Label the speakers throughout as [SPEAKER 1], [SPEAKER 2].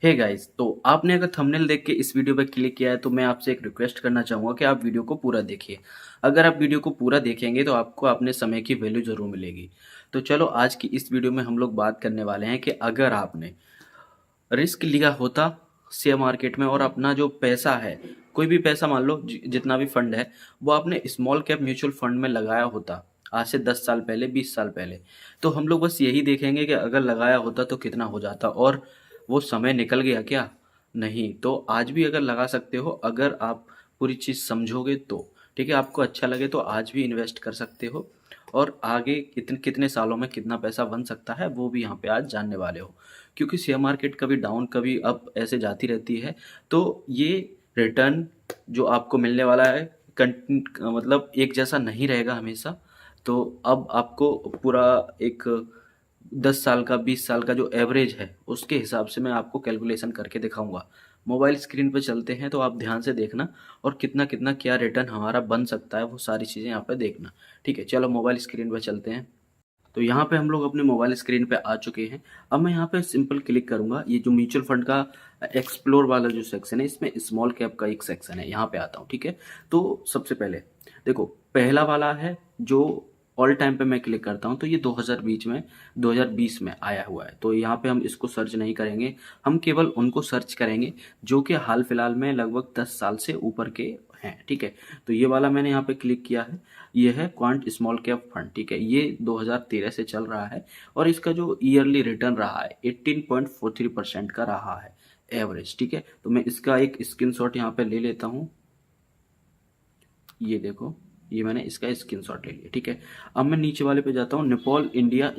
[SPEAKER 1] Hey guys, तो आपने अगर थंबनेल देख के इस वीडियो पे क्लिक किया है तो मैं आपसे एक रिक्वेस्ट करना चाहूँगा कि आप वीडियो को पूरा देखिए। अगर आप वीडियो को पूरा देखेंगे तो आपको अपने समय की वैल्यू ज़रूर मिलेगी। तो चलो आज की इस वीडियो में हम लोग बात करने वाले हैं कि अगर आपने रिस्क लिया होता शेयर मार्केट में और अपना जो पैसा है, कोई भी पैसा मान लो जितना भी फंड है, वो आपने स्मॉल कैप म्यूचुअल फंड में लगाया होता आज से 10 साल पहले, 20 साल पहले, तो हम लोग बस यही देखेंगे कि अगर लगाया होता तो कितना हो जाता और वो समय निकल गया क्या? नहीं। तो आज भी अगर लगा सकते हो, अगर आप पूरी चीज़ समझोगे तो। ठीक है, आपको अच्छा लगे तो आज भी इन्वेस्ट कर सकते हो और आगे कितने कितने सालों में कितना पैसा बन सकता है वो भी यहाँ पे आज जानने वाले हो। क्योंकि शेयर मार्केट कभी डाउन कभी अप ऐसे जाती रहती है, तो ये रिटर्न जो आपको मिलने वाला है मतलब एक जैसा नहीं रहेगा हमेशा। तो अब आपको पूरा एक 10 साल का 20 साल का जो एवरेज है उसके हिसाब से मैं आपको कैलकुलेशन करके दिखाऊंगा। मोबाइल स्क्रीन पर चलते हैं तो आप ध्यान से देखना और कितना कितना क्या रिटर्न हमारा बन सकता है वो सारी चीज़ें यहाँ पे देखना। ठीक है, चलो मोबाइल स्क्रीन पर चलते हैं। तो यहाँ पे हम लोग अपने मोबाइल स्क्रीन पे आ चुके हैं। अब मैं यहाँ पे सिंपल क्लिक करूँगा, ये जो म्यूचुअल फंड का एक्सप्लोर वाला जो सेक्शन है इसमें स्मॉल कैप का एक सेक्शन है, यहाँ पे आता हूँ। ठीक है, तो सबसे पहले देखो पहला वाला है जो ऑल टाइम पे मैं क्लिक करता हूँ तो ये 2020 में आया हुआ है। तो यहाँ पे हम इसको सर्च नहीं करेंगे, हम केवल उनको सर्च करेंगे जो कि हाल फिलहाल में लगभग 10 साल से ऊपर के हैं। ठीक है, तो ये वाला मैंने यहाँ पे क्लिक किया है, ये है क्वांट स्मॉल कैप फंड। ठीक है, ये 2013 से चल रहा है और इसका जो ईयरली रिटर्न रहा है 18.43% का रहा है एवरेज। ठीक है, तो मैं इसका एक स्क्रीनशॉट यहाँ पे ले लेता हूँ। ये देखो, ये मैंने इसका स्क्रीनशॉट ले लिया। ठीक है, अब मैं नीचे वाले पे जाता हूँ, Nepal India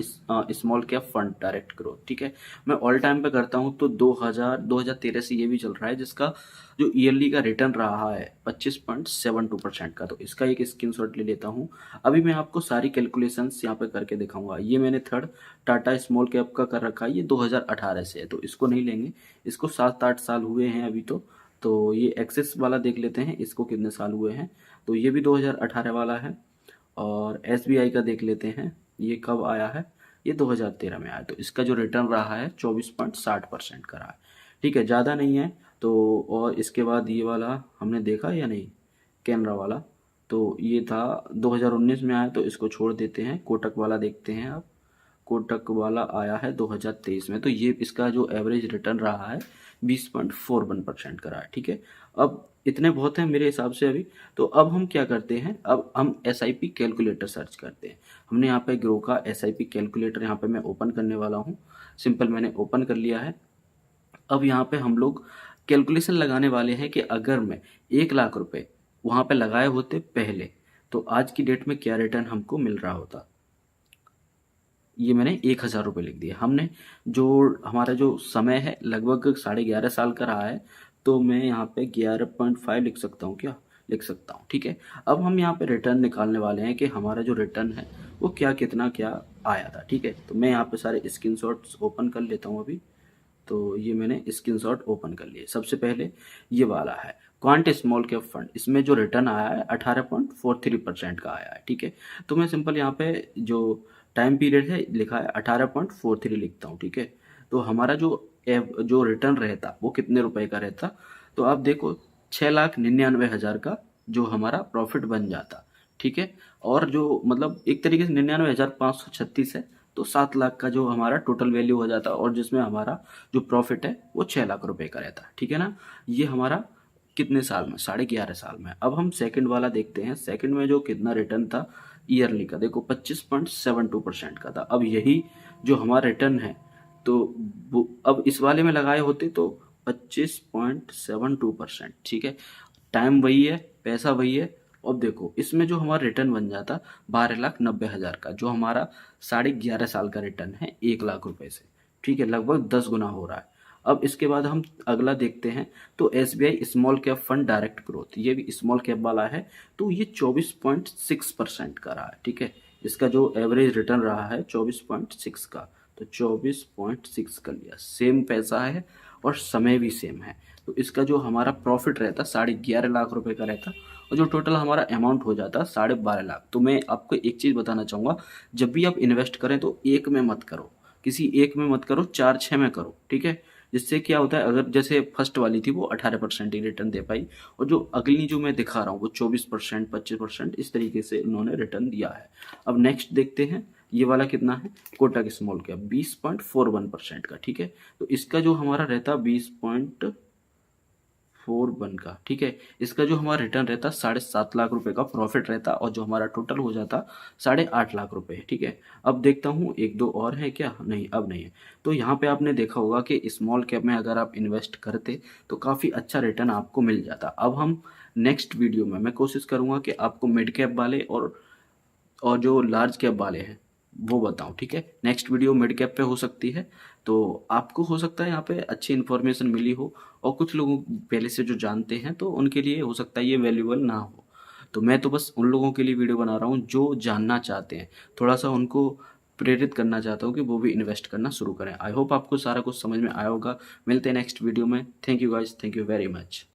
[SPEAKER 1] small cap fund direct growth. ठीक है, मैं ऑल टाइम पे करता हूँ तो 2013 से ये भी चल रहा है, जिसका जो ईयरली का रिटर्न रहा है 25.72% का। तो इसका एक स्क्रीनशॉट ले लेता हूँ। अभी मैं आपको सारी कैलकुलेशंस यहाँ पे करके दिखाऊंगा। ये मैंने थर्ड टाटा स्मॉल कैप का कर रखा है, ये 2018 से है तो इसको नहीं लेंगे, इसको 7-8 साल हुए हैं अभी। तो ये एक्सिस वाला देख लेते हैं, इसको कितने साल हुए हैं। तो ये भी 2018 वाला है। और एसबीआई का देख लेते हैं, ये कब आया है, ये 2013 में आया। तो इसका जो रिटर्न रहा है 24.60% का रहा है। ठीक है, ज़्यादा नहीं है। तो और इसके बाद ये वाला हमने देखा या नहीं, कैनरा वाला, तो ये था 2019 में आया तो इसको छोड़ देते हैं। कोटक वाला देखते हैं अब, कोटक वाला आया है 2023 में, तो ये इसका जो एवरेज रिटर्न रहा है 20.41% का रहा है। ठीक है, अब इतने बहुत हैं मेरे हिसाब से अभी। तो अब हम क्या करते हैं, अब हम S I P calculator search करते हैं। हमने यहाँ पे ग्रो का एस आई पी कैलकुलेटर यहाँ पे मैं ओपन करने वाला हूँ। सिंपल मैंने ओपन कर लिया है। अब यहाँ पे हम लोग कैलकुलेशन लगाने वाले हैं कि अगर मैं 1 लाख रुपए वहाँ पे लगाए होते पहले, तो आज की डेट में क्या रिटर्न हमको मिल रहा होता। ये मैंने 1,000 रुपये लिख दिया। हमने जो हमारा जो समय है लगभग 11.5 साल का रहा है, तो मैं यहाँ पे 11.5 लिख सकता हूँ क्या, लिख सकता हूँ। ठीक है, अब हम यहाँ पे रिटर्न निकालने वाले हैं कि हमारा जो रिटर्न है वो क्या कितना क्या आया था। ठीक है, तो मैं यहाँ पे सारे स्क्रीनशॉट्स ओपन कर लेता हूँ अभी। तो ये मैंने स्क्रीनशॉट ओपन कर लिए। सबसे पहले ये वाला है क्वांट स्मॉल कैप फंड, इसमें जो रिटर्न आया है 18.43% का आया है। ठीक है, तो मैं सिंपल यहाँ पे जो टाइम पीरियड है लिखा है 18.43 लिखता हूँ। ठीक है, तो हमारा जो रिटर्न रहता वो कितने रुपए का रहता, तो आप देखो 6,99,000 का जो हमारा प्रॉफिट बन जाता। ठीक है, और जो मतलब एक तरीके से 99,536 है, तो 7 लाख का जो हमारा टोटल वैल्यू हो जाता और जिसमें हमारा जो प्रॉफिट है वो 6 लाख रुपए का रहता। ठीक है ना, ये हमारा कितने साल में, 11.5 साल में। अब हम सेकंड वाला देखते हैं, सेकंड में जो कितना रिटर्न था ईयरली का, देखो 25.72% का था। अब यही जो हमारा रिटर्न है, तो अब इस वाले में लगाए होते तो 25.72%। ठीक है, टाइम वही है, पैसा वही है। अब देखो इसमें जो हमारा रिटर्न बन जाता 12,90,000 का, जो हमारा 11.5 साल का रिटर्न है 1 लाख रुपए से। ठीक है, लगभग 10 गुना हो रहा है। अब इसके बाद हम अगला देखते हैं, तो S B I small cap fund direct growth, ये भी स्मॉल कैप वाला है, तो ये 24.6% का रहा है। ठीक है, इसका जो एवरेज रिटर्न रहा है 24.6 का, तो 24.6 कर लिया। सेम पैसा है और समय भी सेम है, तो इसका जो हमारा प्रॉफिट रहता 11.5 लाख रुपए का रहता और जो टोटल हमारा अमाउंट हो जाता 12.5 लाख। तो मैं आपको एक चीज़ बताना चाहूँगा, जब भी आप इन्वेस्ट करें तो एक में मत करो, किसी एक में मत करो, 4-6 में करो। ठीक है, जिससे क्या होता है, अगर जैसे फर्स्ट वाली थी वो 18% ही रिटर्न दे पाई, और जो अगली जो मैं दिखा रहा हूँ वो 24%, 25% इस तरीके से उन्होंने रिटर्न दिया है। अब नेक्स्ट देखते हैं ये वाला कितना है, कोटक स्मॉल कैप 20.41% का, ठीक है। तो इसका जो हमारा रहता 20.41 का, ठीक है। इसका जो हमारा रिटर्न रहता 7.5 लाख रुपए का प्रॉफिट रहता, और जो हमारा टोटल हो जाता 8.5 लाख रुपए, ठीक है। अब देखता हूँ एक दो और है क्या, नहीं अब नहीं है। तो यहाँ पे आपने देखा होगा कि स्मॉल कैप में अगर आप इन्वेस्ट करते तो काफ़ी अच्छा रिटर्न आपको मिल जाता। अब हम नेक्स्ट वीडियो में मैं कोशिश करूँगा कि आपको मिड कैप वाले और जो लार्ज कैप वाले हैं वो बताऊं, ठीक है। नेक्स्ट वीडियो मिड कैप पे हो सकती है, तो आपको हो सकता है यहाँ पे अच्छी इन्फॉर्मेशन मिली हो, और कुछ लोगों पहले से जो जानते हैं तो उनके लिए हो सकता है ये वैल्यूबल ना हो। तो मैं तो बस उन लोगों के लिए वीडियो बना रहा हूँ जो जानना चाहते हैं, थोड़ा सा उनको प्रेरित करना चाहता हूँ कि वो भी इन्वेस्ट करना शुरू करें। आई होप आपको सारा कुछ समझ में आया होगा। मिलते हैं नेक्स्ट वीडियो में। Thank you guys, thank you very much.